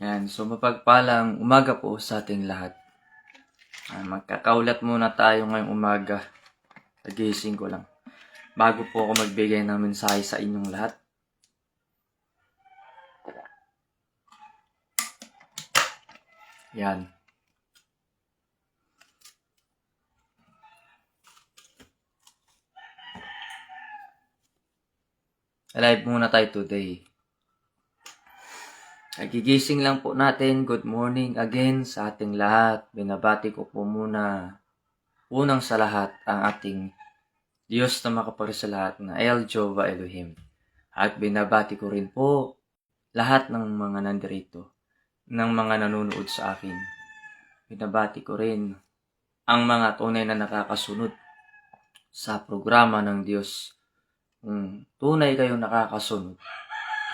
Yan, so mapagpalang umaga po sa ating lahat. Magkakaulat muna tayo ngayong umaga. Nagising ko lang. Bago po ako magbigay ng mensahe sa inyong lahat. Yan. Alive muna tayo today. Nagigising lang po natin. Good morning again sa ating lahat. Binabati ko po muna unang sa lahat ang ating Diyos na makaparis sa lahat na El Jehovah Elohim. At binabati ko rin po lahat ng mga nandirito, ng mga nanonood sa akin. Binabati ko rin ang mga tunay na nakakasunod sa programa ng Diyos. Kung tunay kayong nakakasunod,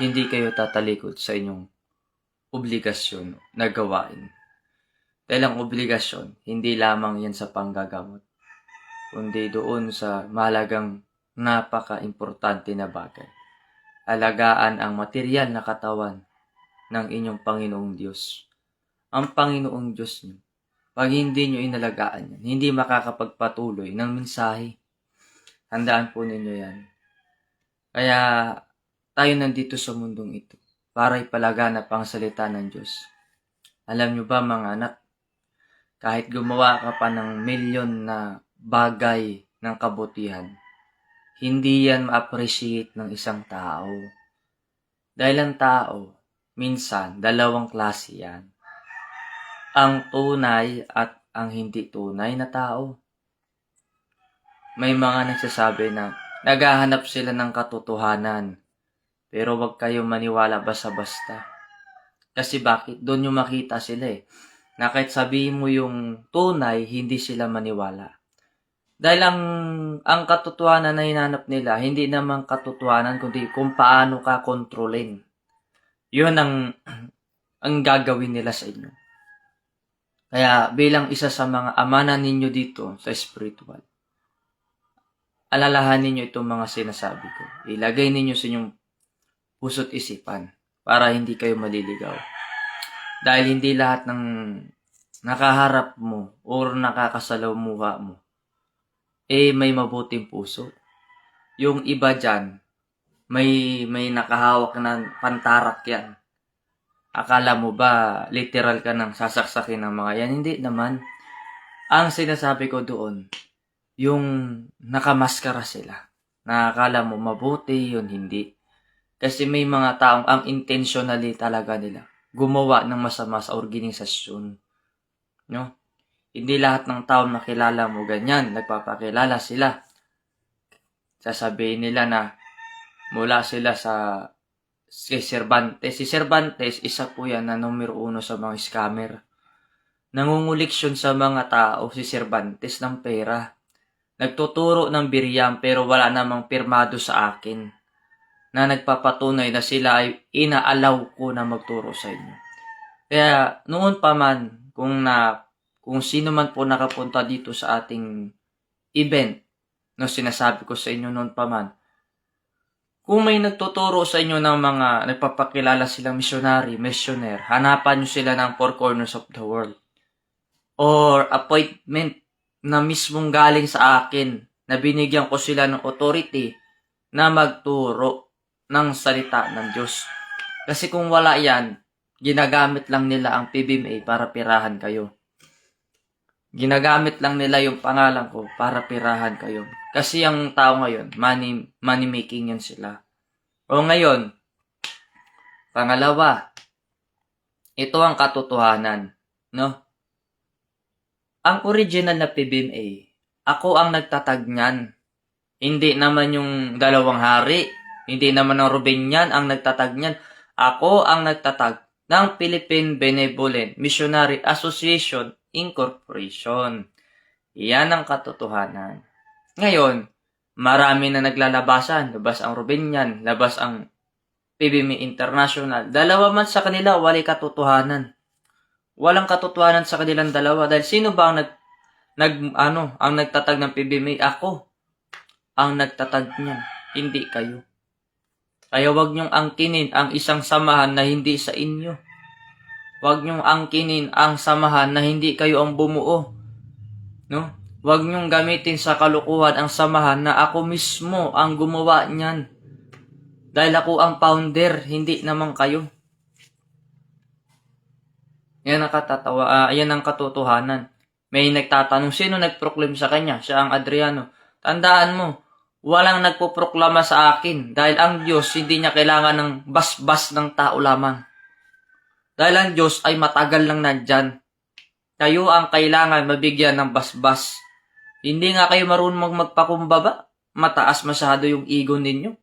hindi kayo tatalikod sa inyong obligasyon na gawain. Dahil ang obligasyon, hindi lamang yan sa panggagamot, kundi doon sa mahalagang napaka-importante na bagay. Alagaan ang material na katawan ng inyong Panginoong Diyos. Ang Panginoong Diyos niyo, pag hindi nyo inalagaan yan, hindi makakapagpatuloy ng mensahe. Handaan po ninyo yan. Kaya tayo nandito sa mundong ito para ipalaganap ang salita ng Diyos. Alam nyo ba mga anak, kahit gumawa ka pa ng milyon na bagay ng kabutihan, hindi yan ma-appreciate ng isang tao. Dahil ang tao, minsan, dalawang klase yan. Ang tunay at ang hindi tunay na tao. May mga nagsasabi na naghahanap sila ng katotohanan, pero wag kayong maniwala basta-basta. Kasi bakit? Doon yung makita sila na kahit sabihin mo yung tunay, hindi sila maniwala. Dahil ang katotohanan na hinanap nila, hindi naman katotohanan, kundi kung paano ka kontrolin. Yun ang gagawin nila sa inyo. Kaya bilang isa sa mga amana ninyo dito sa spiritual, alalahanin ninyo itong mga sinasabi ko. Ilagay ninyo sa inyong puso't isipan para hindi kayo maliligaw. Dahil hindi lahat ng nakaharap mo or nakakasalamuha mo may mabuting puso. Yung iba dyan, may nakahawak na pantarak yan. Akala mo ba literal ka nang sasaksakin ng mga yan? Hindi naman. Ang sinasabi ko doon, yung nakamaskara sila. Nakakala mo mabuti, yun hindi. Kasi may mga taong ang intentionally talaga nila gumawa ng masama sa organisasyon. No? Hindi lahat ng tao nakilala mo ganyan, nagpapakilala sila. Sasabihin nila na mula sila si Cervantes. Si Cervantes, isa po yan na numero 1 sa mga scammer. Nangunguliksyon sa mga tao si Cervantes ng pera. Nagtuturo ng biryang pero wala namang pirmado sa akin na nagpapatunay na sila ay inaalaw ko na magturo sa inyo. Kaya noon pa man, kung sino man po nakapunta dito sa ating event, no, sinasabi ko sa inyo noon pa man, kung may nagtuturo sa inyo ng mga nagpapakilala silang missionary, hanapan nyo sila ng four corners of the world. Or appointment na mismong galing sa akin, na binigyan ko sila ng authority na magturo ng salita ng Diyos. Kasi kung wala yan, ginagamit lang nila ang PBMA para pirahan kayo. Ginagamit lang nila yung pangalan ko para pirahan kayo. Kasi ang tao ngayon, money making yan sila. O ngayon, pangalawa, ito ang katotohanan, no? Ang original na PBMA, ako ang nagtatag niyan. Hindi naman yung dalawang hari, hindi naman ang Rubenian ang nagtatag niyan. Ako ang nagtatag ng Philippine Benevolent Missionary Association Incorporation. Iyan ang katotohanan. Ngayon, marami na naglalabasan. Labas ang Rubenian, labas ang PBMA International. Dalawa man sa kanila, walay katotohanan. Walang katotohanan sa kanilang dalawa. Dahil sino ba ang ang nagtatag ng PBMA? Ako ang nagtatag niyan, hindi kayo. Kaya wag niyong angkinin ang isang samahan na hindi sa inyo. Huwag niyong angkinin ang samahan na hindi kayo ang bumuo. No? Huwag niyong gamitin sa kalukuhan ang samahan na ako mismo ang gumawa niyan. Dahil ako ang founder, hindi naman kayo. Yan ang yan ang katotohanan. May nagtatanong, sino nagproclaim sa kanya? Siya ang Adriano. Tandaan mo, walang nagpoproklama sa akin dahil ang Diyos hindi niya kailangan ng basbas ng tao lamang. Dahil ang Diyos ay matagal lang nandyan. Kayo ang kailangan mabigyan ng basbas. Hindi nga kayo marunong magpakumbaba. Mataas masyado yung ego ninyo.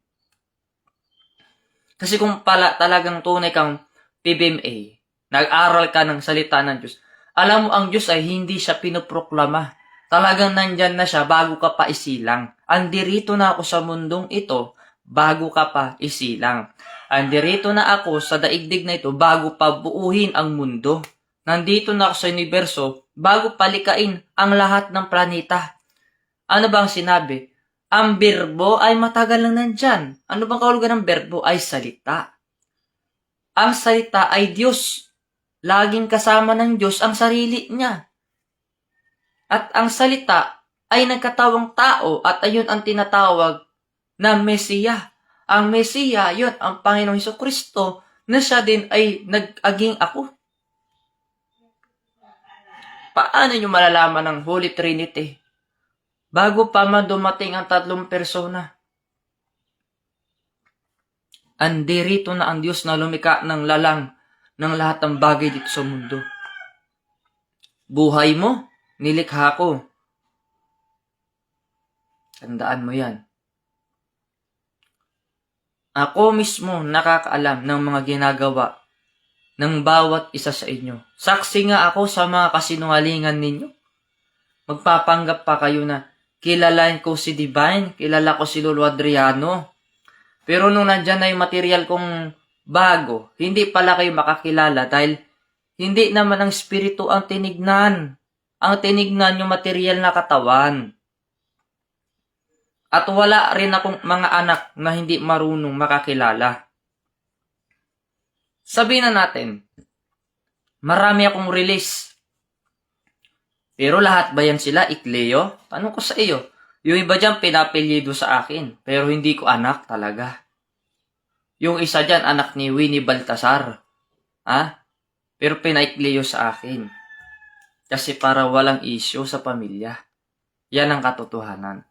Kasi kung pala talagang tunay kang PBMA, nag-aral ka ng salita ng Diyos, alam mo ang Diyos ay hindi siya pinoproklama. Talagang nandyan na siya bago ka pa isilang. Andirito na ako sa mundong ito bago ka pa isilang. Andirito na ako sa daigdig na ito bago pa buuhin ang mundo. Nandito na ako sa universo bago palikain ang lahat ng planeta. Ano bang sinabi? Ang berbo ay matagal lang nandyan. Ano bang kahulugan ng berbo? Ay salita. Ang salita ay Diyos. Laging kasama ng Diyos ang sarili niya. At ang salita ay nagkatawang tao at ayun ang tinatawag na Mesiya. Ang Mesiya, yun ang Panginoong Hesukristo na siya din ay nag-aging ako. Paano nyo malalaman ang Holy Trinity? Bago pa man dumating ang tatlong persona. Andirito na ang Diyos na lumikha ng lalang ng lahat ng bagay dito sa mundo. Buhay mo, nilikha ko. Tandaan mo yan. Ako mismo nakakaalam ng mga ginagawa ng bawat isa sa inyo. Saksi nga ako sa mga kasinungalingan ninyo. Magpapanggap pa kayo na kilalain ko si Divine, kilala ko si Lolo Adriano. Pero nung nandyan na yung material kong bago, hindi pala kayo makakilala dahil hindi naman ang spirito ang tinignan. Ang tinignan yung material na katawan. At wala rin akong mga anak na hindi marunong makakilala. Sabihin na natin, marami akong release. Pero lahat ba yan sila, Ikleo? Tanong ko sa iyo. Yung iba dyan pinapilyido sa akin, pero hindi ko anak talaga. Yung isa dyan, anak ni Winnie Baltasar. Pero pinaikleo sa akin. Kasi para walang issue sa pamilya. Yan ang katotohanan.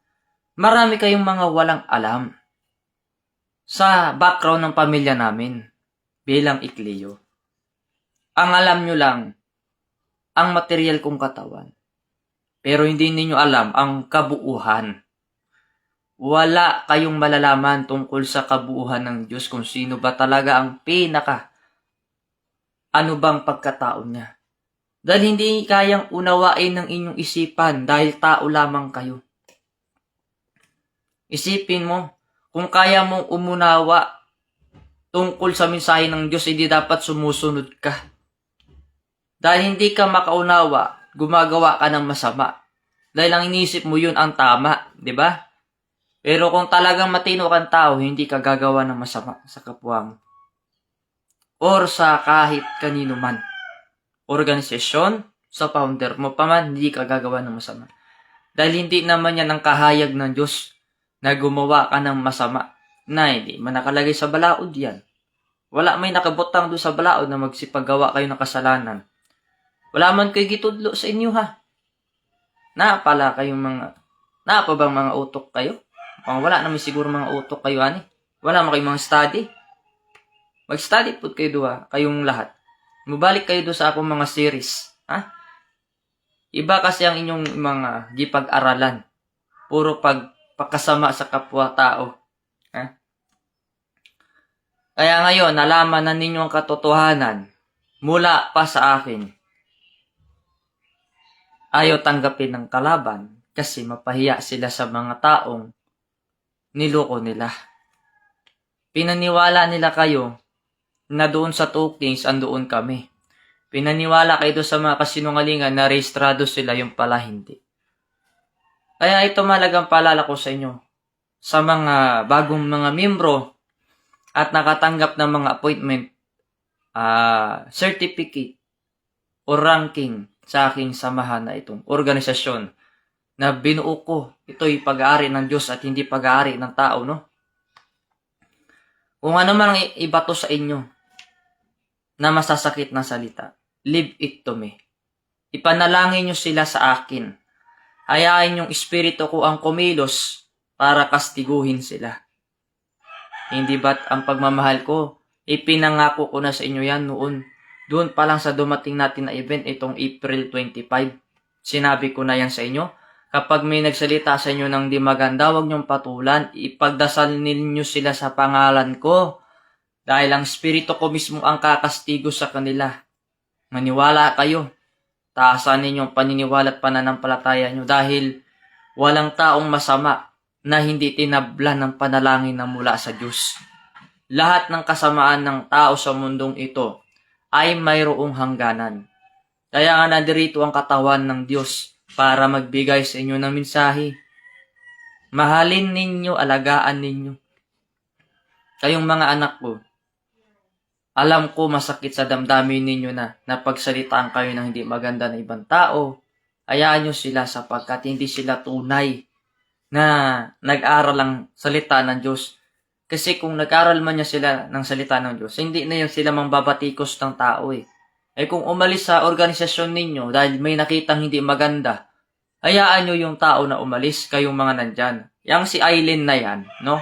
Marami kayong mga walang alam sa background ng pamilya namin bilang Ikleo. Ang alam nyo lang, ang material kong katawan. Pero hindi ninyo alam ang kabuuhan. Wala kayong malalaman tungkol sa kabuuhan ng Diyos kung sino ba talaga ang ano bang pagkatao niya. Dahil hindi kayang unawain ng inyong isipan dahil tao lamang kayo. Isipin mo, kung kaya mong umunawa tungkol sa mensahe ng Diyos, hindi dapat sumusunod ka. Dahil hindi ka makaunawa, gumagawa ka ng masama. Dahil ang inisip mo yun ang tama, di ba? Pero kung talagang matino kang tao, hindi ka gagawa ng masama sa kapwa mo. Or sa kahit kanino man. Organisasyon, sa founder mo pa man, hindi ka gagawa ng masama. Dahil hindi naman yan ang kahayag ng Diyos na gumawa ka ng masama na hindi man nakalagay sa balaod yan. Wala may nakabutang doon sa balaod na magsipagawa kayo ng kasalanan. Wala man kayo gitudlo sa inyo ha. Napala kayong napa bang mga utok kayo? Wala naman siguro mga utok kayo ani. Wala man kayong mga study. Mag-study po kayo doon kayong lahat. Mabalik kayo doon sa akong mga series. Iba kasi ang inyong mga gipag-aralan. Puro pagkasama sa kapwa-tao. Kaya ngayon, nalaman na ninyo ang katotohanan mula pa sa akin. Ayaw tanggapin ng kalaban kasi mapahiya sila sa mga taong niloko nila. Pinaniwala nila kayo na doon sa tokens andoon kami. Pinaniwala kayo doon sa mga kasinungalingan na rehistrado sila, yung pala hindi. Kaya ito malagang paalala ko sa inyo sa mga bagong mga miyembro at nakatanggap ng mga appointment certificate o ranking sa aking samahan na itong organisasyon na binuo ko. Ito'y pag-aari ng Diyos at hindi pag-aari ng tao, no? Kung ano man ang ibato sa inyo na masasakit na salita, leave it to me. Ipanalangin nyo sila sa akin. Hayaan yung espiritu ko ang kumilos para kastiguhin sila. Hindi ba't ang pagmamahal ko, ipinangako ko na sa inyo yan noon. Doon pa lang sa dumating natin na event, itong April 25. Sinabi ko na yan sa inyo. Kapag may nagsalita sa inyo ng di maganda, huwag niyong patulan. Ipagdasal ninyo sila sa pangalan ko. Dahil ang espiritu ko mismo ang kakastigo sa kanila. Maniwala kayo. Taasan ninyong paniniwala at pananampalataya nyo. Dahil walang taong masama na hindi tinablan ng panalangin na mula sa Diyos. Lahat ng kasamaan ng tao sa mundong ito ay mayroong hangganan. Kaya nga nadirito ang katawan ng Diyos para magbigay sa inyo ng mensahe. Mahalin ninyo, alagaan ninyo. Kayong mga anak ko, alam ko masakit sa damdamin ninyo na napagsalitaan kayo ng hindi maganda na ibang tao. Hayaan nyo sila sapagkat hindi sila tunay na nag-aral ang salita ng Diyos. Kasi kung nag-aral man niya sila ng salita ng Diyos, hindi na yun sila mangbabatikos ng tao eh. Kung umalis sa organisasyon ninyo dahil may nakitang hindi maganda, hayaan nyo yung tao na umalis, kayong mga nandyan. Yang si Aileen na yan, no?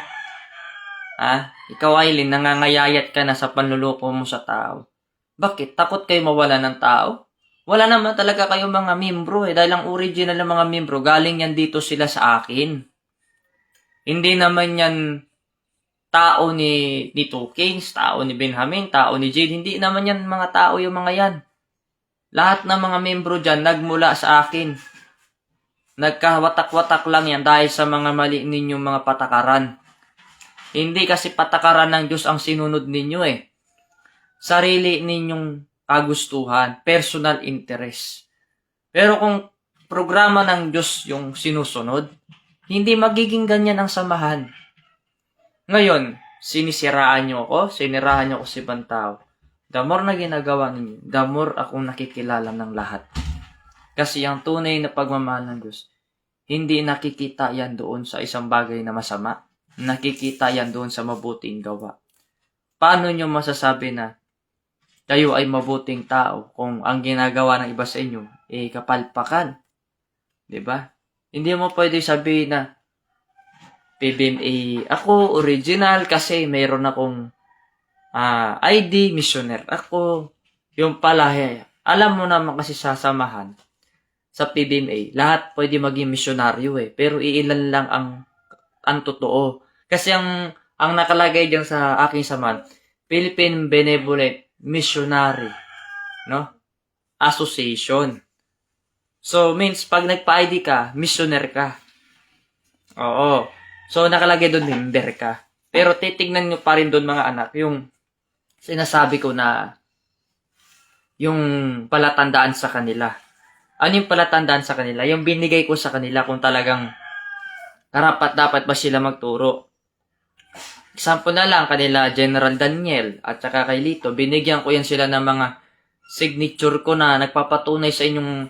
Ikaw Aileen, nangangayayat ka na sa panluloko mo sa tao. Bakit? Takot kayo mawala ng tao? Wala naman talaga kayong mga membro dahil ang original ng mga membro, galing yan dito sila sa akin. Hindi naman yan tao ni Two Kings, tao ni Benjamin, tao ni Jade. Hindi naman yan mga tao yung mga yan. Lahat ng mga membro dyan nagmula sa akin. Nagkawatak-watak lang yan dahil sa mga mali ninyong mga patakaran. Hindi kasi patakaran ng Diyos ang sinunod ninyo Sarili ninyong kagustuhan, personal interest. Pero kung programa ng Diyos yung sinusunod, hindi magiging ganyan ang samahan. Ngayon, sinisiraan nyo ako, sinirahan nyo ako sa ibang tao. The more na ginagawa ninyo, the more akong nakikilala ng lahat. Kasi ang tunay na pagmamahal ng Diyos, hindi nakikita yan doon sa isang bagay na masama. Nakikita yan doon sa mabuting gawa. Paano nyo masasabi na kayo ay mabuting tao kung ang ginagawa ng iba sa inyo kapalpakan? Diba? Hindi mo pwede sabihin na PBMA, ako original kasi mayroon akong ID, missioner ako. Yung pala, alam mo naman kasi sa samahan, sa PBMA, lahat pwede maging misyonaryo pero iilan lang ang totoo. Kasi ang nakalagay diyan sa aking samahan, Philippine Benevolent Missionary, no? Association. So, means pag nagpa-ID ka, missioner ka. Oo. So, nakalagay doon, member ka. Pero titignan nyo pa rin doon mga anak, yung sinasabi ko na yung palatandaan sa kanila. Ano yung palatandaan sa kanila? Yung binigay ko sa kanila kung talagang karapat-dapat ba sila magturo. Example na lang, kanila General Daniel at saka kay Lito, binigyan ko yan sila ng mga signature ko na nagpapatunay sa inyong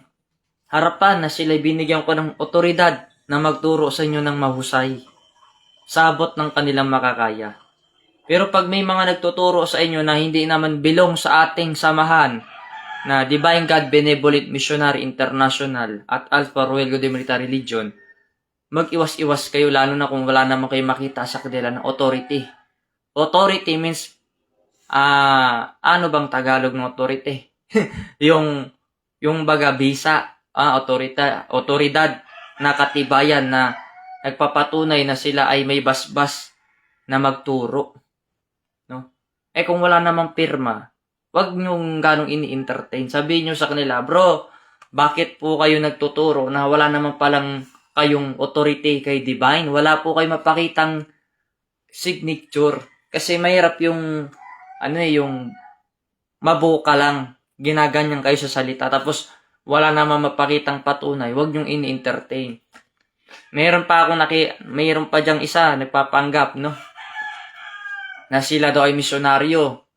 harapan na sila binigyan ko ng otoridad na magturo sa inyo ng mahusay. Sabot ng kanilang makakaya. Pero pag may mga nagtuturo sa inyo na hindi naman belong sa ating samahan na Divine God Benevolent Missionary International at Alpha Royal God Military Legion, mag-iwas-iwas kayo lalo na kung wala naman kayo makita sa kanila ng authority. Authority means, ano bang Tagalog ng authority? yung baga bisa, otoridad na katibayan na nagpapatunay na sila ay may basbas na magturo. No? Kung wala namang pirma, wag nyong ganong ini-entertain. Sabihin nyo sa kanila, bro, bakit po kayo nagtuturo na wala naman palang kayong authority kay Divine? Wala po kayo mapakitang signature. Kasi mahirap yung, yung mabuka lang, ginaganyan kayo sa salita. Tapos, wala naman mapakitang patunay. Wag nyong ini-entertain. Mayroon pa diyang isa, nagpapanggap, no? Na sila daw ay misyonaryo.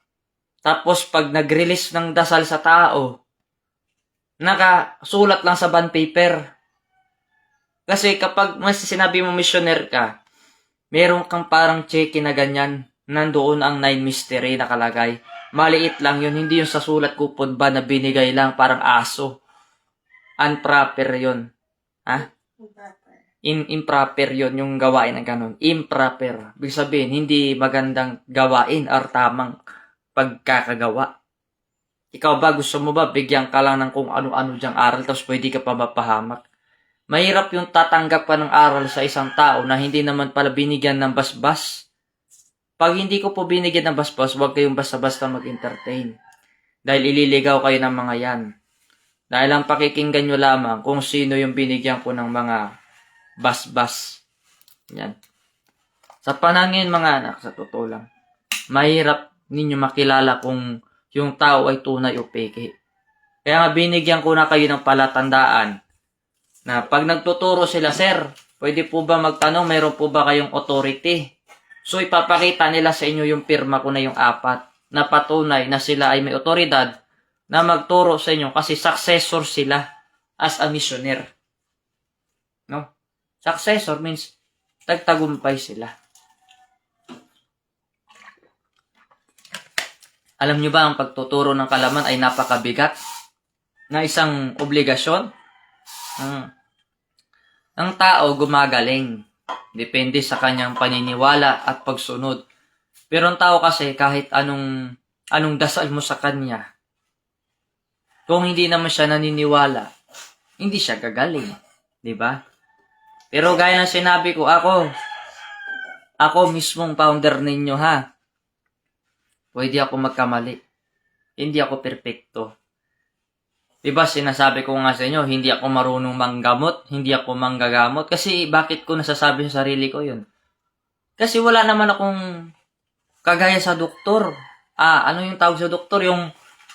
Tapos, pag nag-release ng dasal sa tao, nakasulat lang sa bond paper. Kasi kapag mas sinabi mo missioner ka, meron kang parang cheque na ganyan. Nandoon ang 9 mystery nakalagay. Maliit lang yun. Hindi yung sa sulat kupon ba na binigay lang parang aso. Unproper yun. Ha? Improper yun yung gawain ng ganun. Improper. Ibig sabihin, hindi magandang gawain or tamang pagkakagawa. Ikaw ba, gusto mo ba bigyan ka lang ng kung ano-ano dyang aral tapos pwede ka pa mapahamak? Mahirap yung tatanggap ka ng aral sa isang tao na hindi naman pala binigyan ng basbas. Pag hindi ko po binigyan ng basbas, huwag kayong basta-basta mag-entertain. Dahil ililigaw kayo ng mga yan. Dahil ang pakikinggan nyo lamang kung sino yung binigyan ko ng mga basbas. Yan. Sa panangin mga anak, sa totoo lang, mahirap ninyo makilala kung yung tao ay tunay o peke. Kaya nga binigyan ko na kayo ng palatandaan na pag nagtuturo sila, sir, pwede po ba magtanong, mayroon po ba kayong authority? So, ipapakita nila sa inyo yung pirma ko na yung 4 na patunay na sila ay may otoridad na magturo sa inyo kasi successor sila as a missioner. No? Successor means tagtagumpay sila. Alam nyo ba ang pagtuturo ng kalaman ay napakabigat na isang obligasyon? Ang tao gumagaling. Depende sa kanyang paniniwala at pagsunod. Pero ang tao kasi kahit anong dasal mo sa kanya, kung hindi naman siya naniniwala, hindi siya gagaling. Diba? Pero gaya ng sinabi ko, ako mismong founder ninyo ha. Pwede ako magkamali. Hindi ako perpekto. Diba sinasabi ko nga sa inyo, hindi ako marunong manggamot, hindi ako manggagamot. Kasi bakit ko nasasabi sa sarili ko yun? Kasi wala naman akong kagaya sa doktor. Ano yung tawag sa doktor? Yung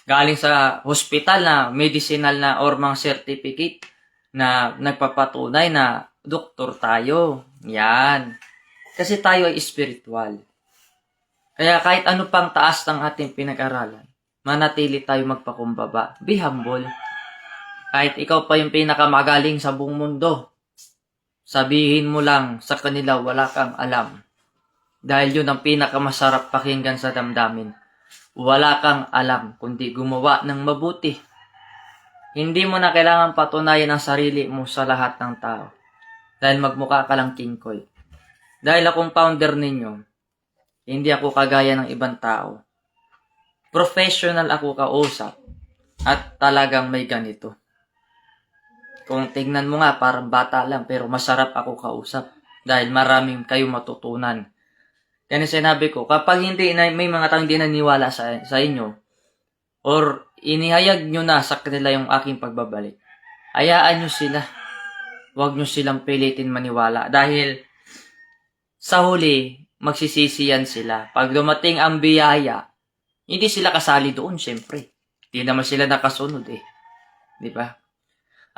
galing sa hospital na medicinal na or mga certificate na nagpapatunay na doktor tayo. Yan. Kasi tayo ay spiritual. Kaya kahit ano pang taas ng ating pinag-aralan, manatili tayo magpakumbaba. Be humble. Kahit ikaw pa yung pinakamagaling sa buong mundo, sabihin mo lang sa kanila wala kang alam. Dahil yun ang pinakamasarap pakinggan sa damdamin. Wala kang alam kundi gumawa ng mabuti. Hindi mo na kailangan patunayan ang sarili mo sa lahat ng tao. Dahil magmukha ka lang kingkoy. Dahil akong founder ninyo, hindi ako kagaya ng ibang tao. Professional ako kausap at talagang may ganito. Kung tignan mo nga parang bata lang pero masarap ako kausap dahil maraming kayo matutunan. Kaya sinabi ko, kapag may mga taong hindi naniwala sa inyo or inihayag nyo na sa kanila yung aking pagbabalik, hayaan nyo sila. Huwag nyo silang pilitin maniwala dahil sa huli, magsisisi yan sila. Pag dumating ang biyaya, hindi sila kasali doon, syempre. Hindi naman sila nakasunod eh. Di ba?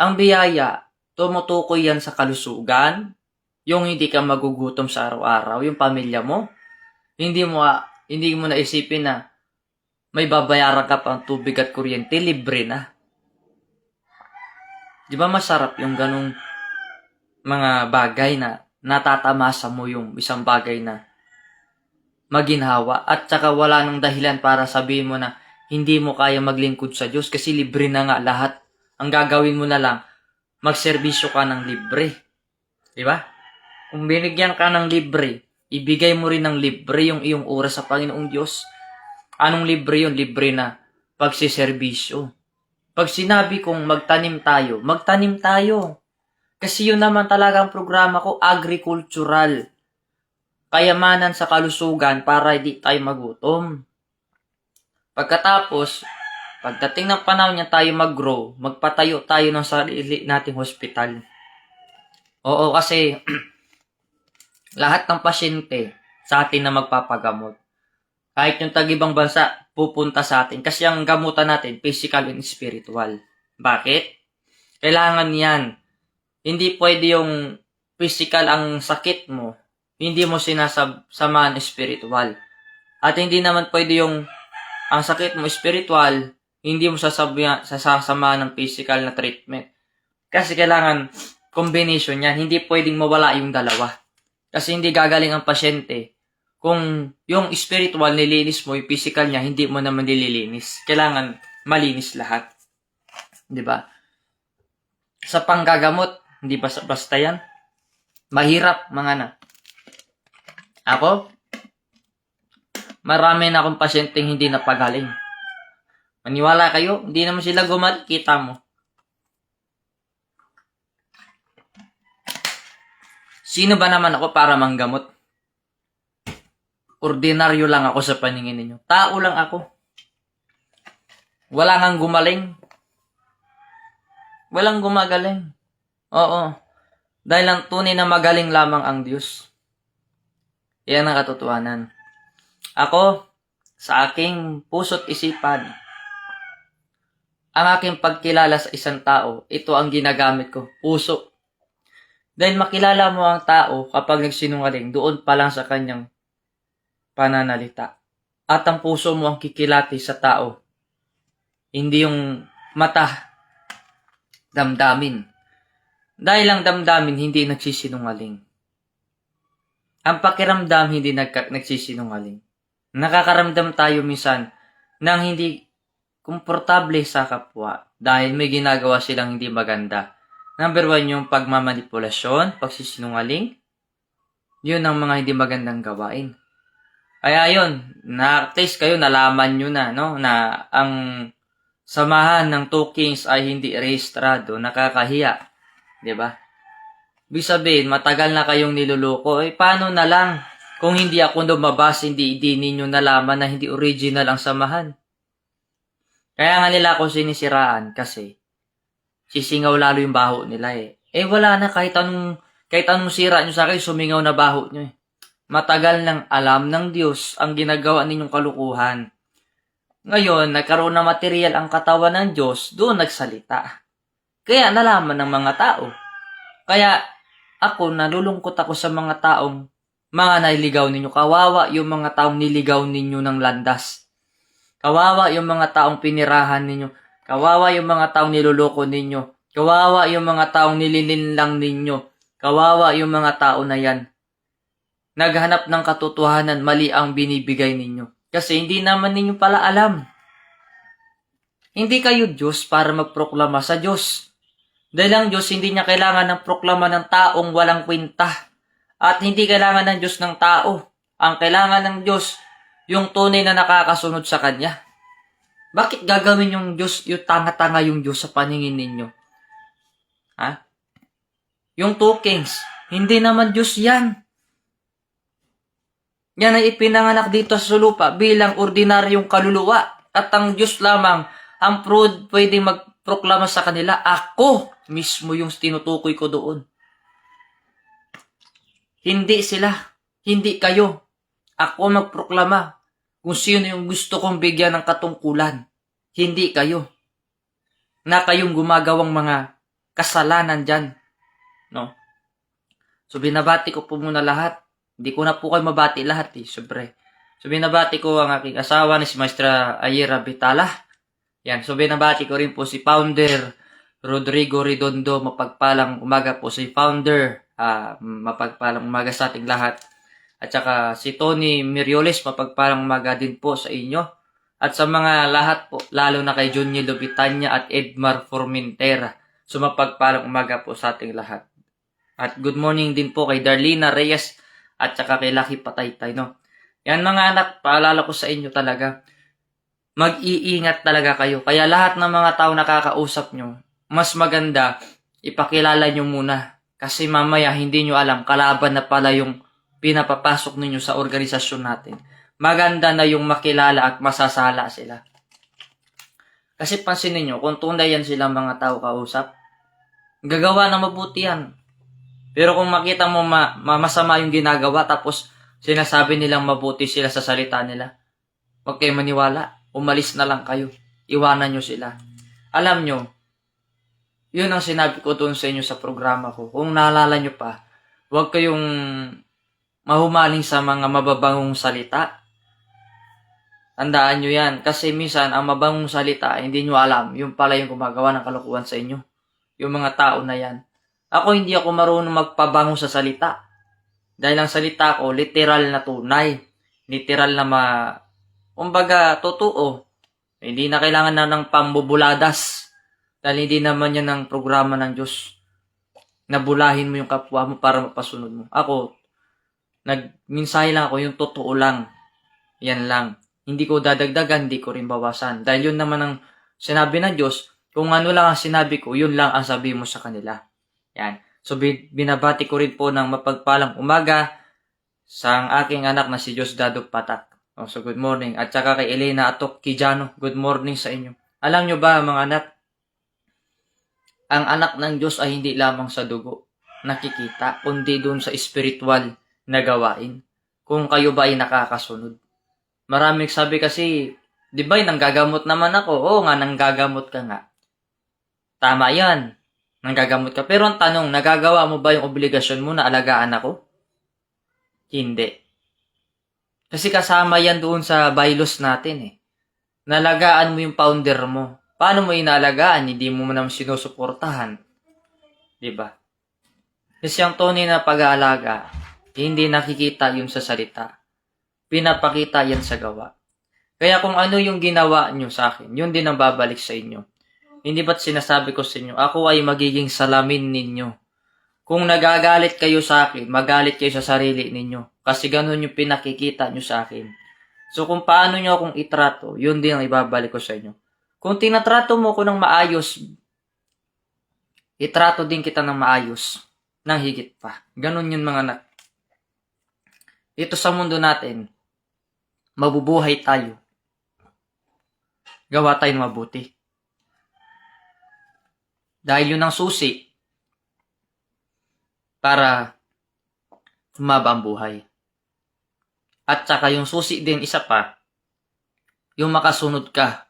Ang biyaya, tumutukoy yan sa kalusugan, yung hindi ka magugutom sa araw-araw, yung pamilya mo. Hindi mo naisipin na may babayaran ka pang tubig at kuryente, libre na. Di ba masarap yung ganung mga bagay na natatamasa mo yung isang bagay na maginhawa at saka wala nang dahilan para sabihin mo na hindi mo kaya maglingkod sa Diyos kasi libre na nga lahat. Ang gagawin mo na lang, magserbisyo ka ng libre. Diba? Kung binigyan ka ng libre, ibigay mo rin ng libre yung iyong oras sa Panginoong Diyos. Anong libre yun? Libre na pagsiserbisyo. Pag sinabi kong magtanim tayo. Kasi yun naman talaga ang programa ko, agricultural. Kayamanan sa kalusugan para hindi tayo magutom. Pagkatapos, pagdating ng panahon niya tayo mag-grow, magpatayo tayo ng sarili nating hospital. Oo, kasi lahat ng pasyente sa atin na magpapagamot. Kahit yung tag-ibang bansa, pupunta sa atin. Kasi ang gamutan natin, physical and spiritual. Bakit? Kailangan yan. Hindi pwede yung physical ang sakit mo. Hindi mo sinasamahan spiritual. At hindi naman pwede yung ang sakit mo spiritual, Hindi mo sasamahan ng physical na treatment. Kasi kailangan combination yan. Hindi pwedeng mawala yung dalawa. Kasi hindi gagaling ang pasyente kung yung spiritual nilinis mo, yung physical niya, hindi mo naman nililinis. Kailangan malinis lahat. Di ba? Sa panggagamot, hindi basta yan. Mahirap, mga na. Ako, marami na akong pasyenteng hindi napagaling. Maniwala kayo, hindi naman sila gumaling, kita mo. Sino ba naman ako para manggamot? Ordinaryo lang ako sa paningin ninyo. Tao lang ako. Wala ngang gumaling. Walang gumagaling. Oo. Dahil ang tunay na magaling lamang ang Diyos. Yan ang katotohanan. Ako, sa aking puso't isipan, ang aking pagkilala sa isang tao, ito ang ginagamit ko, puso. Dahil makilala mo ang tao kapag nagsinungaling, doon pa lang sa kanyang pananalita. At ang puso mo ang kikilati sa tao. Hindi yung mata, damdamin. Dahil ang damdamin hindi nagsisinungaling. Ang pakiramdam hindi nagsisinungaling. Nakakaramdam tayo minsan ng hindi komportable sa kapwa dahil may ginagawa silang hindi maganda. Number 1, yung pagmamanipulasyon, pagsisinungaling. Yun ang mga hindi magandang gawain. Kaya yun, at least kayo nalaman nyo na, no, na ang samahan ng Two Kings ay hindi rehistrado, nakakahiya. Diba? Ibig sabihin, matagal na kayong niluloko. Paano na lang kung hindi ako lumabas, hindi ninyo nalaman na hindi original ang samahan? Kaya nga nila ako sinisiraan kasi sisingaw lalo yung baho nila wala na kahit anong sira nyo sa akin, sumingaw na baho nyo Matagal nang alam ng Diyos ang ginagawa ninyong kalukuhan. Ngayon, nagkaroon na material ang katawan ng Diyos, doon nagsalita. Kaya nalaman ng mga tao. Kaya ako, nalulungkot ako sa mga taong mga niligaw ninyo. Kawawa yung mga taong niligaw ninyo ng landas. Kawawa yung mga taong pinirahan ninyo. Kawawa yung mga taong niluloko ninyo. Kawawa yung mga taong nililinlang ninyo. Kawawa yung mga tao na yan. Naghanap ng katotohanan, mali ang binibigay ninyo. Kasi hindi naman ninyo pala alam. Hindi kayo Diyos para magproklama sa Diyos. Dahil ang Diyos hindi niya kailangan ng proklama ng taong walang kwenta. At hindi kailangan ng Diyos ng tao. Ang kailangan ng Diyos, yung tunay na nakakasunod sa Kanya. Bakit gagawin yung Diyos, yung tanga-tanga yung Diyos sa paningin ninyo? Ha? Yung Two Kings, hindi naman Diyos yan. Yan ay ipinanganak dito sa lupa bilang ordinaryong kaluluwa. At ang Diyos lamang ang pwedeng magproklama sa kanila. Ako mismo yung tinutukoy ko doon. Hindi sila. Hindi kayo. Ako magproklama kung sino yung gusto kong bigyan ng katungkulan. Hindi kayo. Na kayong gumagawang mga kasalanan dyan. No? So binabati ko po muna lahat. Hindi ko na po kayo mabati lahat syempre. So binabati ko ang aking asawa ni si Maestra Ayera Vitala. Yan. So binabati ko rin po si Founder Rodrigo Redondo. Mapagpalang umaga po si Founder. Mapagpalang umaga sa ating lahat. At saka si Tony Mirioles, mapagpalang umaga din po sa inyo. At sa mga lahat po, lalo na kay Johnny Lobitanya at Edmar Formentera. So mapagpalang umaga po sa ating lahat. At good morning din po kay Darlina Reyes at saka kay Lucky Pataytay, no? Yan mga anak, paalala ko sa inyo talaga. Mag-iingat talaga kayo. Kaya lahat ng mga tao nakakausap nyo, mas maganda, ipakilala nyo muna. Kasi mamaya hindi nyo alam, kalaban na pala yung pinapapasok ninyo sa organisasyon natin. Maganda na yung makilala at masasala sila. Kasi pansinin nyo, kung tunay yan silang mga tao kausap, gagawa na mabuti yan. Pero kung makita mo masama yung ginagawa tapos sinasabi nilang mabuti sila sa salita nila, huwag kayo maniwala. Umalis na lang kayo. Iwanan nyo sila. Alam nyo, yun ang sinabi ko doon sa inyo sa programa ko. Kung naalala nyo pa, huwag kayong mahumaling sa mga mababangong salita. Tandaan nyo yan. Kasi minsan, ang mabangong salita, hindi nyo alam. Yung pala yung gumagawa ng kalokohan sa inyo. Yung mga tao na yan. Ako, hindi ako marunong magpabango sa salita. Dahil ang salita ko, literal na tunay. Literal na kumbaga, totoo. Hindi na kailangan na ng pambubuladas. Dahil hindi naman yan ang programa ng Diyos. Nabulahin mo yung kapwa mo para mapasunod mo. Ako, nagminsahe lang ako yung totoo lang. Yan lang. Hindi ko dadagdagan, hindi ko rin bawasan. Dahil yun naman ang sinabi ng Diyos, kung ano lang ang sinabi ko, yun lang ang sabi mo sa kanila. Yan. So, binabati ko rin po ng mapagpalang umaga sa aking anak na si Diosdado Patak. So, good morning. At saka kay Elena Atok Kijano, good morning sa inyo. Alam nyo ba, mga anak, ang anak ng Diyos ay hindi lamang sa dugo nakikita, kundi doon sa spiritual na gawain. Kung kayo ba ay nakakasunod. Maraming sabi kasi, di ba, nanggagamot naman ako. Oo nga, nanggagamot ka nga. Tama yan. Nanggagamot ka. Pero ang tanong, nagagawa mo ba yung obligasyon mo na alagaan ako? Hindi. Kasi kasama yan doon sa bylaws natin eh. Nalagaan mo yung founder mo. Paano mo inalagaan? Hindi mo naman sinusuportahan. Diba? Kasi ang tunay na pag-aalaga, hindi nakikita yun sa salita. Pinapakita yan sa gawa. Kaya kung ano yung ginawa nyo sa akin, yun din ang babalik sa inyo. Hindi ba't sinasabi ko sa inyo, ako ay magiging salamin ninyo. Kung nagagalit kayo sa akin, magalit kayo sa sarili ninyo. Kasi ganun yung pinakikita nyo sa akin. So kung paano nyo akong itrato, yun din ang ibabalik ko sa inyo. Kung tinatrato mo ko ng maayos, itrato din kita ng maayos, ng higit pa. Ganun yun mga anak. Ito sa mundo natin, mabubuhay tayo. Gawa tayo mabuti. Dahil yun ang susi para humaba ang buhay. At saka yung susi din, isa pa, yung makasunod ka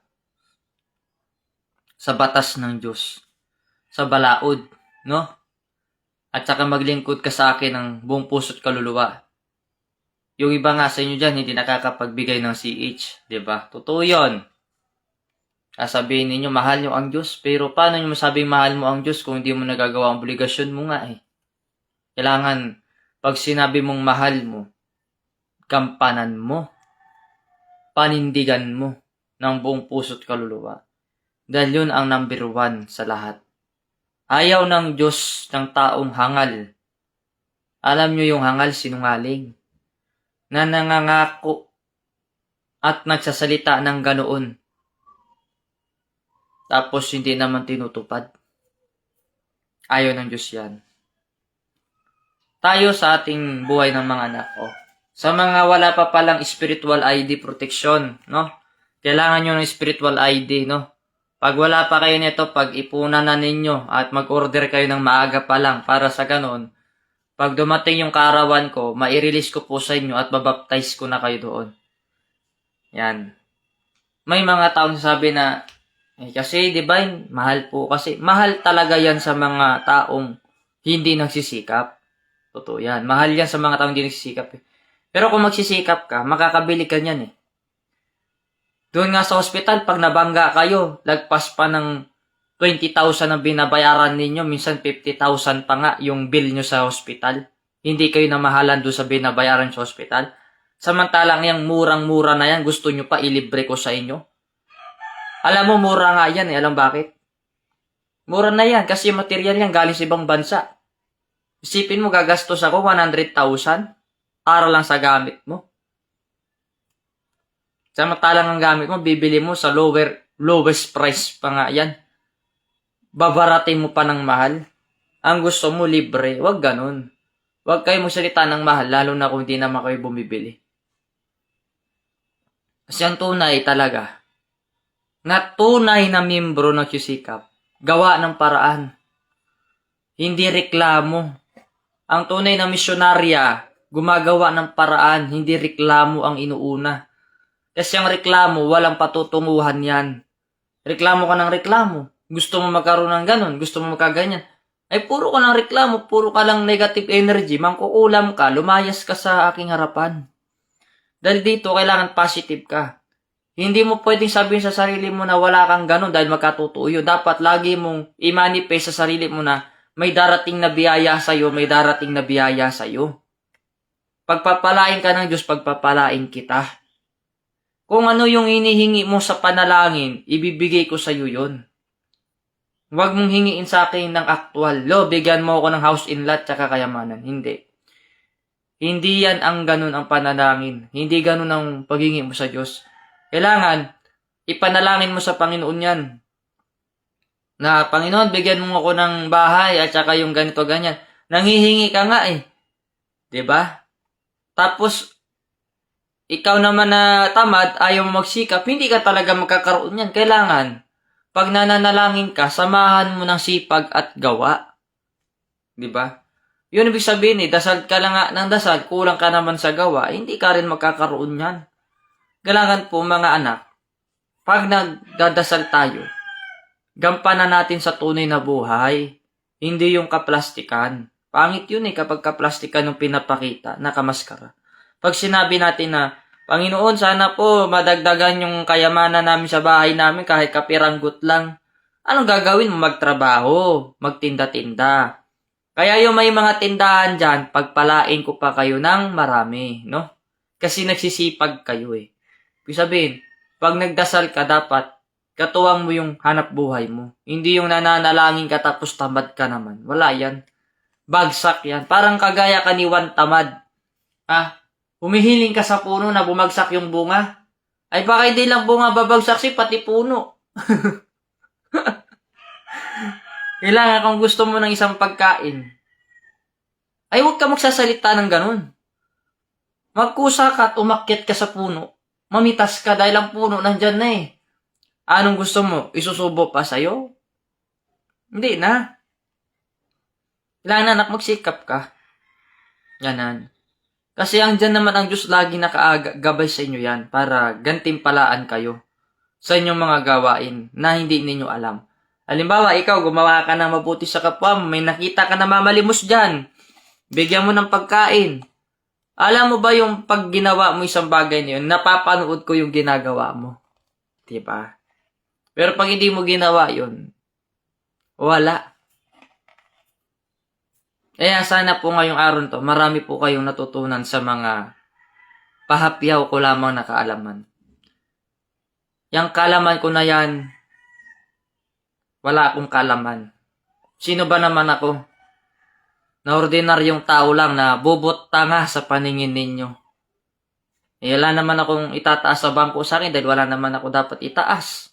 sa batas ng Diyos, sa balaod, no? At saka maglingkod ka sa akin ng buong puso't kaluluwa. Yung iba nga sa inyo dyan, hindi nakakapagbigay ng CH, di ba? Totoo yun. Sabihin ninyo, mahal nyo ang Diyos, pero paano nyo masabing mahal mo ang Diyos kung hindi mo nagagawa ang obligasyon mo nga eh? Kailangan, pag sinabi mong mahal mo, gampanan mo, panindigan mo ng buong puso't kaluluwa. Dahil yun ang number 1 sa lahat. Ayaw ng Diyos ng taong hangal. Alam nyo yung hangal, sinungaling. Na nangangako at nagsasalita ng ganoon. Tapos hindi naman tinutupad. Ayaw ng Diyos yan. Tayo sa ating buhay ng mga anak. Sa mga wala pa palang spiritual ID protection, no? Kailangan nyo ng spiritual ID, no? Pag wala pa kayo nito, pag-ipunan na ninyo at mag-order kayo ng maaga pa lang para sa ganon, pag dumating yung kaarawan ko, mai-release ko po sa inyo at babaptize ko na kayo doon. Yan. May mga taong sabi na, kasi divine, mahal po. Kasi mahal talaga yan sa mga taong hindi nagsisikap. Totoo yan. Mahal yan sa mga taong hindi nagsisikap. Pero kung magsisikap ka, makakabili ka niyan eh. Doon nga sa hospital, pag nabangga kayo, lagpas pa ng 20,000 ang binabayaran ninyo, minsan 50,000 pa nga yung bill nyo sa hospital. Hindi kayo namahalan doon sa binabayaran sa hospital. Samantalang yung murang-mura na yan, gusto nyo pa ilibre ko sa inyo. Alam mo, mura nga yan eh. Alam bakit? Mura na yan kasi yung material yan galing sa ibang bansa. Isipin mo, gagastos ako 100,000 para lang sa gamit mo. Samantalang ang gamit mo, bibili mo sa lowest price pa nga yan. Babaratin mo pa ng mahal. Ang gusto mo, libre. Huwag ganun. Huwag kayo magsalita ng mahal, lalo na kung hindi naman kayo bumibili. Kasi ang tunay talaga, na tunay na miyembro ng QCCAP, gawa ng paraan. Hindi reklamo. Ang tunay na misyonarya, gumagawa ng paraan, hindi reklamo ang inuuna. Kasi ang reklamo, walang patutunguhan yan. Reklamo ka ng reklamo. Gusto mo magkaroon ng ganon, gusto mo magkaganyan. Ay puro ka ng reklamo, puro ka lang negative energy, mangkukulam ka, lumayas ka sa aking harapan. Dahil dito, kailangan positive ka. Hindi mo pwedeng sabihin sa sarili mo na wala kang ganun dahil magkatotoo yun. Dapat lagi mong i-manifest sa sarili mo na may darating na biyaya sa'yo, may darating na biyaya sa'yo. Pagpapalain ka ng Diyos, pagpapalain kita. Kung ano yung hinihingi mo sa panalangin, ibibigay ko sa'yo yun. Huwag mong hingiin sa akin ng aktual. Lo, bigyan mo ako ng house in lot tsaka kayamanan. Hindi. Hindi yan ang ganun ang panalangin. Hindi ganun ang paghingi mo sa Diyos. Kailangan, ipanalangin mo sa Panginoon yan. Na, Panginoon, bigyan mo ako ng bahay at saka yung ganito, ganyan. Nanghihingi ka nga eh. 'Di ba? Tapos, ikaw naman na tamad, ayaw mo magsikap, hindi ka talaga magkakaroon yan. Kailangan, pag nananalangin ka, samahan mo ng sipag at gawa. 'Di ba? Yun ibig sabihin dasal ka lang nga ng dasal, kulang ka naman sa gawa, hindi ka rin magkakaroon yan. Kailangan po mga anak, pag nagdadasal tayo, gampanan natin sa tunay na buhay, hindi yung kaplastikan. Pangit yun kapag kaplastikan yung pinapakita, nakamaskara. Pag sinabi natin na, Panginoon, sana po madagdagan yung kayamanan namin sa bahay namin kahit kapiranggot lang. Anong gagawin mo? Magtrabaho, magtinda-tinda. Kaya yung may mga tindahan dyan, pagpalain ko pa kayo ng marami, no? Kasi nagsisipag kayo eh. Ibig sabihin, pag nagdasal ka, dapat katuwang mo yung hanap buhay mo. Hindi yung nananalangin ka tapos tamad ka naman. Wala yan. Bagsak yan. Parang kagaya ka ni Juan Tamad. Humihiling ka sa puno na bumagsak yung bunga. Ay baka hindi lang bunga babagsak pati puno. Kailangan kung gusto mo ng isang pagkain, ay huwag ka magsasalita ng ganun. Magkusa ka at umakyat ka sa puno. Mamitas ka dahil ang puno nandyan na eh. Anong gusto mo? Isusubo pa sa'yo? Hindi na. Kailangan anak magsikap ka. Ganan. Kasi ang dyan naman ang Diyos lagi nakaagabay sa inyo yan para gantimpalaan kayo sa inyong mga gawain na hindi ninyo alam. Halimbawa, ikaw gumawa ka na mabuti sa kapwa mo, may nakita ka na mamalimos dyan. Bigyan mo ng pagkain. Alam mo ba yung pag ginawa mo isang bagay na yun, napapanood ko yung ginagawa mo. Diba? Pero pag hindi mo ginawa yun, wala. Kaya sana po ngayong araw to, marami po kayong natutunan sa mga pahapyaw ko lamang na kaalaman. Yang kaalaman ko na yan, wala akong kaalaman. Sino ba naman ako? Na ordinaryong tao lang na bubot tanga sa paningin ninyo. Wala naman akong itataas sa bangko sa akin dahil wala naman ako dapat itaas.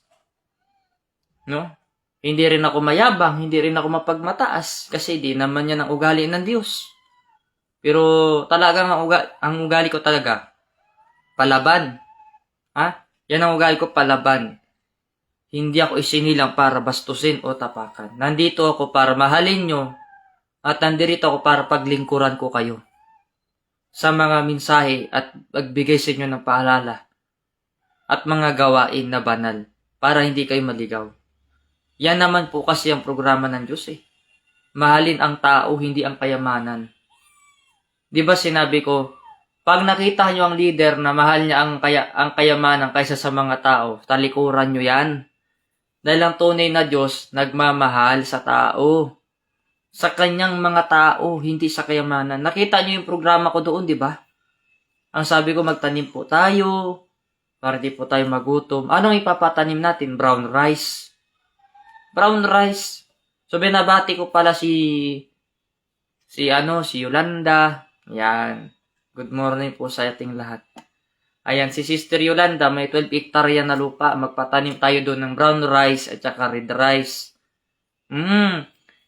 No? Hindi rin ako mayabang, hindi rin ako mapagmataas kasi di naman yan ang ugali ng Diyos. Pero talagang ang ugali ko talaga, palaban. Yan ang ugali ko, palaban. Hindi ako isinilang para bastusin o tapakan. Nandito ako para mahalin nyo at nandito ako para paglingkuran ko kayo sa mga mensahe at magbigay sa inyo ng paalala at mga gawain na banal para hindi kayo maligaw. Yan naman po kasi ang programa ng Diyos eh. Mahalin ang tao, hindi ang kayamanan. Di ba sinabi ko, pag nakita nyo ang leader na mahal niya ang kayamanan kaysa sa mga tao, talikuran nyo yan. Dahil ang tunay na Diyos, nagmamahal sa tao. Sa kanyang mga tao, hindi sa kayamanan. Nakita nyo yung programa ko doon, di ba? Ang sabi ko, magtanim po tayo, para di po tayo magutom. Anong ipapatanim natin? Brown rice. Brown rice. So, binabati ko pala si Yolanda. Yan. Good morning po sa ating lahat. Ayan, si Sister Yolanda, may 12 hektarya na lupa. Magpatanim tayo doon ng brown rice at saka red rice.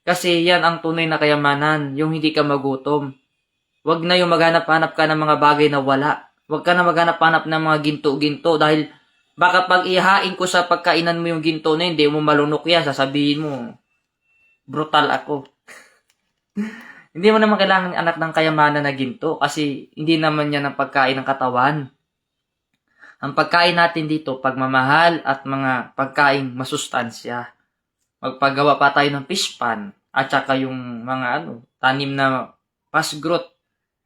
Kasi yan ang tunay na kayamanan, yung hindi ka magutom. Huwag na yung maghanap-hanap ka ng mga bagay na wala. Huwag ka na maghanap-hanap ng mga ginto-ginto dahil baka pag ihain ko sa pagkainan mo yung ginto na hindi mo malunok yan, sasabihin mo, brutal ako. Hindi mo naman kailangan anak ng kayamanan na ginto kasi hindi naman yan ang pagkain ng katawan. Ang pagkain natin dito, pagmamahal at mga pagkain masustansya. Magpagawa pa tayo ng fish pan at saka yung mga tanim na fast growth.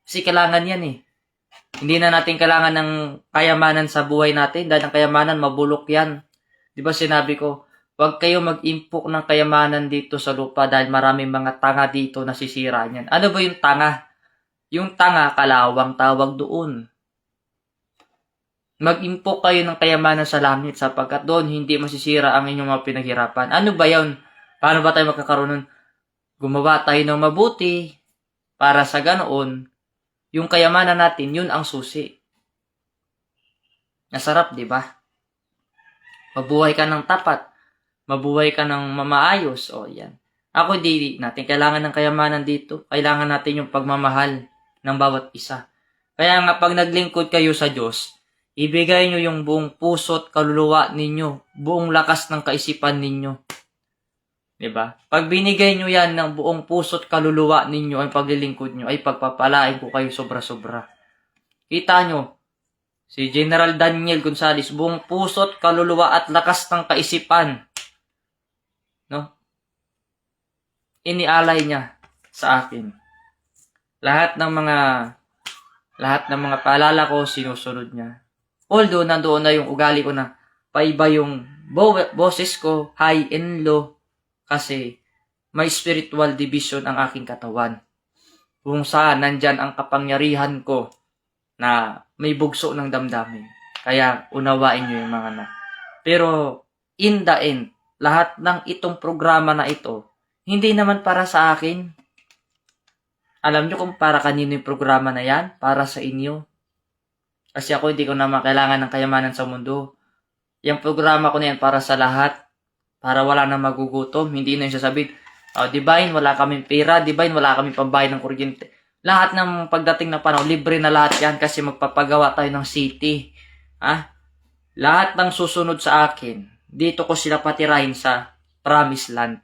Kasi kailangan yan eh. Hindi na natin kailangan ng kayamanan sa buhay natin dahil ang kayamanan mabulok yan. Di ba sinabi ko, huwag kayo mag-impok ng kayamanan dito sa lupa dahil maraming mga tanga dito na sisira niyan. Ano ba yung tanga? Yung tanga, kalawang tawag doon. Mag-impok kayo ng kayamanan sa langit sapagkat doon hindi masisira ang inyong mga pinaghirapan. Ano ba yun? Paano ba tayo magkakaroon nun? Gumawa tayo ng mabuti para sa ganoon, yung kayamanan natin, yun ang susi. Nasarap, di ba? Mabuhay ka ng tapat. Mabuhay ka ng mamaayos. O, yan. Ako, di natin kailangan ng kayamanan dito. Kailangan natin yung pagmamahal ng bawat isa. Kaya nga, pag naglingkod kayo sa Diyos, ibigay nyo yung buong puso't kaluluwa ninyo, buong lakas ng kaisipan ninyo. Diba? Pag binigay nyo yan ng buong puso't kaluluwa ninyo ang paglilingkod nyo, ay pagpapalain ko kayo sobra-sobra. Kita nyo, si General Daniel Gonzales, buong puso't kaluluwa at lakas ng kaisipan, no? Inialay niya sa akin. Lahat ng mga paalala ko, sinusunod niya. Although, nandoon na yung ugali ko na paiba yung boses ko, high and low, kasi may spiritual division ang aking katawan. Kung saan nandyan ang kapangyarihan ko na may bugso ng damdamin. Kaya unawain nyo yung mga na. Pero in the end, lahat ng itong programa na ito, hindi naman para sa akin. Alam nyo kung para kanino yung programa na yan? Para sa inyo. Kasi ako hindi ko naman kailangan ng kayamanan sa mundo. Yung programa ko na yan para sa lahat. Para wala na magugutom. Hindi na yung sasabihin, Divine, wala kaming pera. Divine, wala kaming pambayad ng kuryente. Lahat ng pagdating na panahon, libre na lahat yan kasi magpapagawa tayo ng city. Lahat ng susunod sa akin, dito ko sila patirahin sa Promised Land.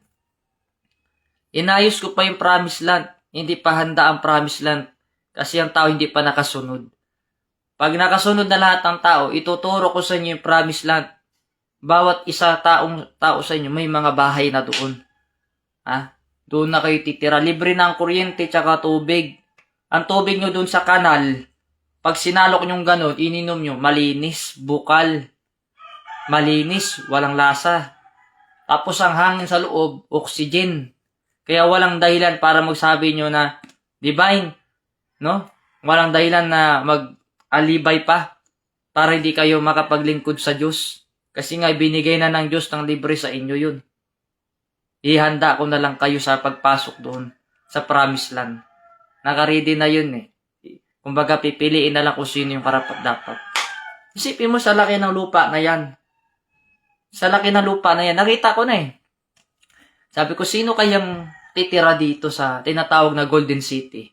Inayos ko pa yung Promised Land. Hindi pa handa ang Promised Land kasi ang tao hindi pa nakasunod. Pag nakasunod na lahat ng tao, ituturo ko sa inyo yung Promised Land. Bawat isa tao sa inyo, may mga bahay na doon. Doon na kayo titira. Libre na ang kuryente tsaka tubig. Ang tubig nyo doon sa kanal, pag sinalok nyo ganun, ininom nyo, malinis, bukal. Malinis, walang lasa. Tapos ang hangin sa loob, oxygen. Kaya walang dahilan para magsabi nyo na, Divine, no? Walang dahilan na mag-alibay pa para hindi kayo makapaglingkod sa Diyos. Kasi nga, binigay na ng Diyos ng libre sa inyo yun. Ihanda ko na lang kayo sa pagpasok doon, sa Promised Land. Nakaready na yun eh. Kumbaga, pipiliin na lang kung sino yung karapat-dapat. Isipin mo sa laki ng lupa na yan. Sa laki ng lupa na yan, nakita ko na eh. Sabi ko, sino kayang titira dito sa tinatawag na Golden City?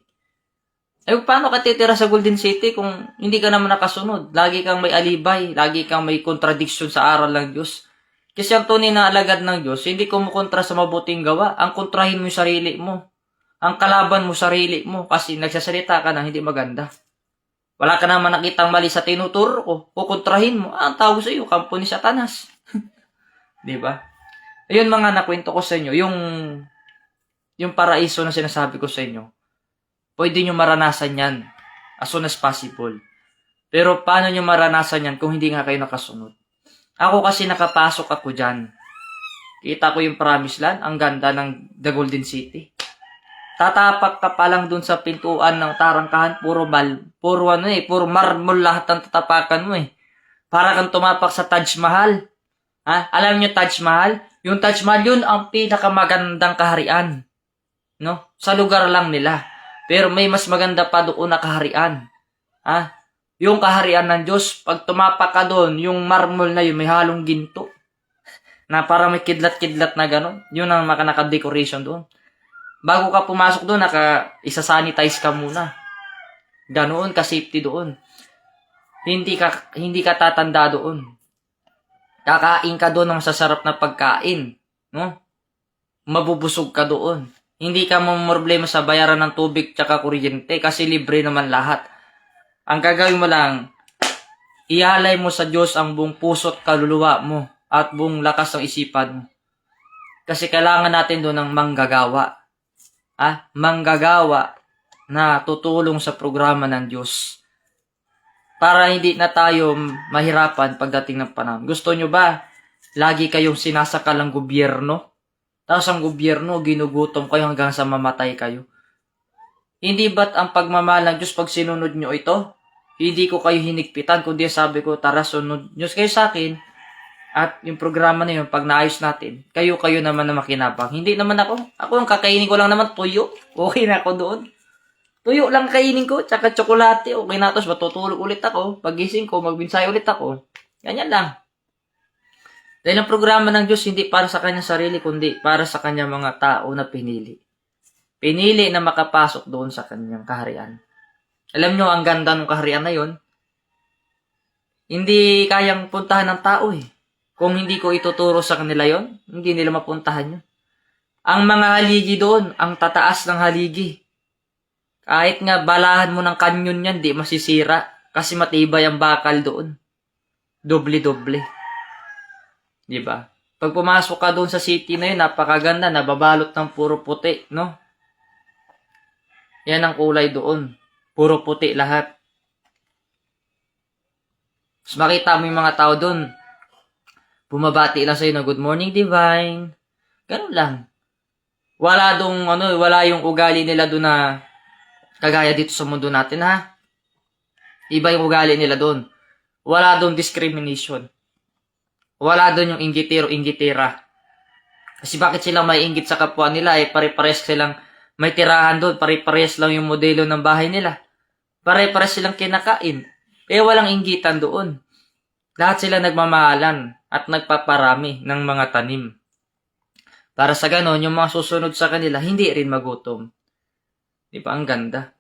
Paano ka titira sa Golden City kung hindi ka naman nakasunod? Lagi kang may alibay, lagi kang may contradiction sa aral ng Diyos. Kasi ang tunay na alagad ng Diyos, hindi kumukontra sa mabuting gawa. Ang kontrahin mo yung sarili mo. Ang kalaban mo sarili mo kasi nagsasalita ka na hindi maganda. Wala ka naman nakitang mali sa tinuturo ko. Kukontrahin mo. Ang tawag sa iyo, kampo ni Satanas. Diba? Ayun mga nakwento ko sa inyo, yung paraiso na sinasabi ko sa inyo, pwede nyo maranasan yan as soon as possible. Pero paano nyo maranasan yan kung hindi nga kayo nakasunod? Ako kasi nakapasok ako dyan. Kita ko yung Promised Land, ang ganda ng The Golden City. Tatapak ka pa lang dun sa pintuan ng tarangkahan, puro marmol lahat ng tatapakan mo eh. Para kang tumapak sa Taj Mahal. Alam nyo Taj Mahal? Yung Taj Mahal yun ang pinakamagandang kaharian. No? Sa lugar lang nila. Pero may mas maganda pa doon na kaharian. Yung kaharian ng Diyos, pag tumapak ka doon, yung marmol na yun, may halong ginto. Na parang may kidlat-kidlat na gano'n. Yun ang naka-decoration doon. Bago ka pumasok doon, isa-sanitize ka muna. Ganoon ka safety doon. Hindi ka tatanda doon. Kakain ka doon ng masasarap na pagkain, no? Mabubusog ka doon. Hindi ka mamroblema sa bayaran ng tubig tsaka kuryente kasi libre naman lahat. Ang gagawin mo lang, ihalay mo sa Diyos ang buong puso't kaluluwa mo at buong lakas ng isipan mo. Kasi kailangan natin doon ng manggagawa. Manggagawa na tutulong sa programa ng Diyos. para hindi na tayo mahirapan pagdating ng panahon. Gusto nyo ba lagi kayong sinasakal ng gobyerno? Tapos ang gobyerno, ginugutom kayo hanggang sa mamatay kayo. Hindi ba't ang pagmamahal ng Diyos pag sinunod nyo ito? Hindi ko kayo hinigpitan, kundi sabi ko, tara, sunod nyo kayo sa akin. At yung programa na yun, pag naayos natin, kayo naman na makinabang. Hindi naman ako. Ako ang kakainin ko lang naman, tuyo. Okay na ako doon. Tuyo lang kainin ko, tsaka tsokolate. Okay na, tapos matutulog ulit ako. Pagising ko, magbinsay ulit ako. Ganyan lang. Dahil ang programa ng Diyos, hindi para sa kanyang sarili, kundi para sa kanyang mga tao na pinili. Pinili na makapasok doon sa kanyang kaharian. Alam nyo, ang ganda ng kaharian na yon, hindi kayang puntahan ng tao eh. Kung hindi ko ituturo sa kanila yon, hindi nila mapuntahan yun. Ang mga haligi doon, ang tataas ng haligi. Kahit nga balahan mo ng kanyon yan, di masisira. Kasi matibay ang bakal doon. Doble-doble. Diba? Pag pumasok ka doon sa city na yun, napakaganda, nababalot ng puro puti, no? Yan ang kulay doon. Puro puti lahat. Mas makita mo yung mga tao doon. Bumabati lang sa'yo na good morning divine. Ganun lang. Wala yung ugali nila doon na kagaya dito sa mundo natin, ha? Iba yung ugali nila doon. Wala doon discrimination. Wala doon yung inggitero-inggitera. Kasi bakit silang may inggit sa kapwa nila? Pare-pares silang may tirahan doon. Pare-pares lang yung modelo ng bahay nila. Pare-pares silang kinakain. Walang inggitan doon. Lahat sila nagmamahalan at nagpaparami ng mga tanim. Para sa ganon, yung mga susunod sa kanila, hindi rin magutom. Di ba? Ang ganda.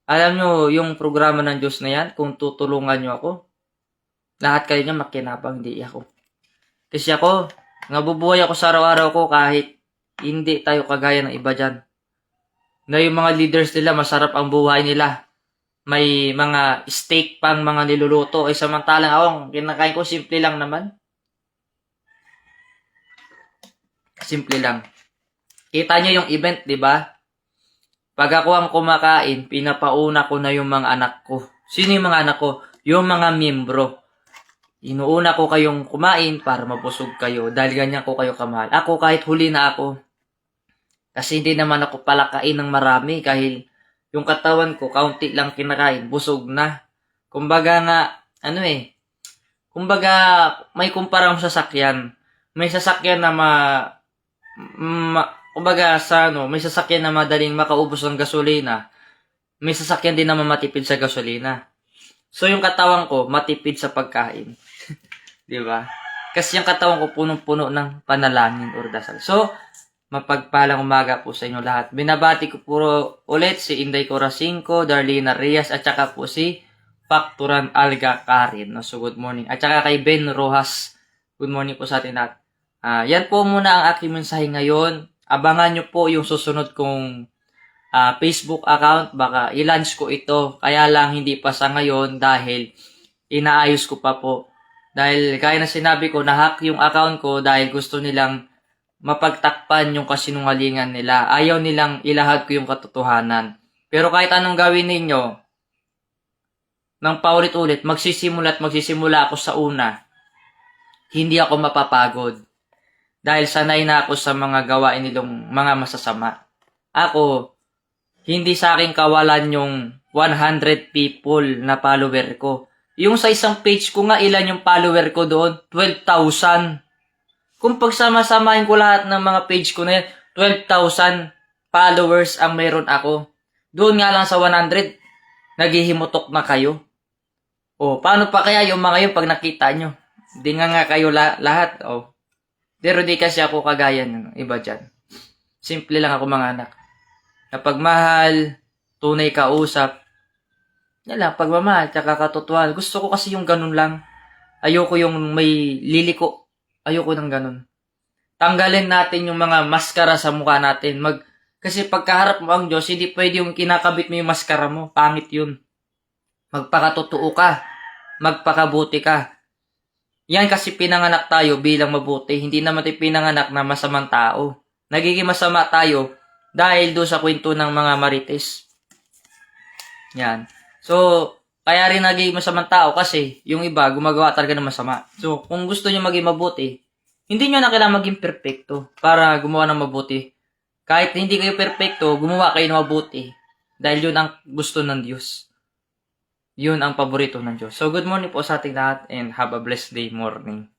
Alam nyo, yung programa ng Diyos na yan, kung tutulungan nyo ako, lahat kayo niya makinabang, hindi ako. Kasi ako, nabubuhay ako sa araw-araw ko kahit hindi tayo kagaya ng iba dyan. Na yung mga leaders nila, masarap ang buhay nila. May mga steak pang mga niluluto. Samantalang ako, kinakain ko, simple lang naman. Simple lang. Kita nyo yung event, di ba? Pag ako ang kumakain, pinapauna ko na yung mga anak ko. Sino yung mga anak ko? Yung mga miyembro. Inuuna ko kayong kumain para mabusog kayo. Dahil ganyan ko kayo kamahal. Ako kahit huli na ako. Kasi hindi naman ako palakain ng marami. Kahil yung katawan ko, kaunti lang kinakain. Busog na. Kumbaga nga, kumbaga may kumparang sasakyan. May sasakyan na may sasakyan na madaling makaubos ng gasolina. May sasakyan din na matipid sa gasolina. So, yung katawan ko, matipid sa pagkain. Di ba? Kasi yung katawan ko, punong-puno ng panalangin or dasal. So, mapagpalang umaga po sa inyo lahat. Binabati ko po ulit si Inday Coracinco, Darlene Reyes, at saka po si Facturan Alga Karin. No? So, good morning. At saka kay Ben Rojas, good morning po sa atin lahat. Yan po muna ang aking mensahe ngayon. Abangan nyo po yung susunod kong Facebook account. Baka i-launch ko ito. Kaya lang hindi pa sa ngayon dahil inaayos ko pa po. Dahil kaya na sinabi ko, na-hack yung account ko dahil gusto nilang mapagtakpan yung kasinungalingan nila. Ayaw nilang ilahad ko yung katotohanan. Pero kahit anong gawin ninyo, nang paulit-ulit, magsisimula ako sa una. Hindi ako mapapagod. Dahil sanay na ako sa mga gawain nilang mga masasama. Ako, hindi sa akin kawalan yung 100 people na follower ko. Yung sa isang page ko nga, ilan yung follower ko doon? 12,000. Kung pagsama-samahin ko lahat ng mga page ko na yun, 12,000 followers ang meron ako. Doon nga lang sa 100, naghihimutok na kayo. O, paano pa kaya yung mga yun pag nakita nyo? Hindi nga kayo lahat. O. Pero di kasi ako kagaya ng iba dyan. Simple lang ako mga anak. Kapag mahal, tunay kausap, yan lang, pagmamahal, tsaka katotohanan. Gusto ko kasi yung ganun lang. Ayoko yung may liliko. Ayoko ng ganun. Tanggalin natin yung mga maskara sa mukha natin. Kasi pagkaharap mo ang Diyos, hindi pwede yung kinakabit mo yung maskara mo. Pangit yun. Magpakatotoo ka. Magpakabuti ka. Yan kasi pinanganak tayo bilang mabuti. Hindi naman tayo pinanganak na masamang tao. Nagiging masama tayo dahil doon sa kwento ng mga marites. Yan. So, Kaya rin naging masamang tao kasi yung iba gumagawa talaga ng masama. So, kung gusto nyo maging mabuti, hindi nyo na kailangan maging perfecto para gumawa ng mabuti. Kahit hindi kayo perfecto, gumawa kayo ng mabuti. Dahil yun ang gusto ng Diyos. Yun ang paborito ng Diyos. So, good morning po sa ating lahat and have a blessed day morning.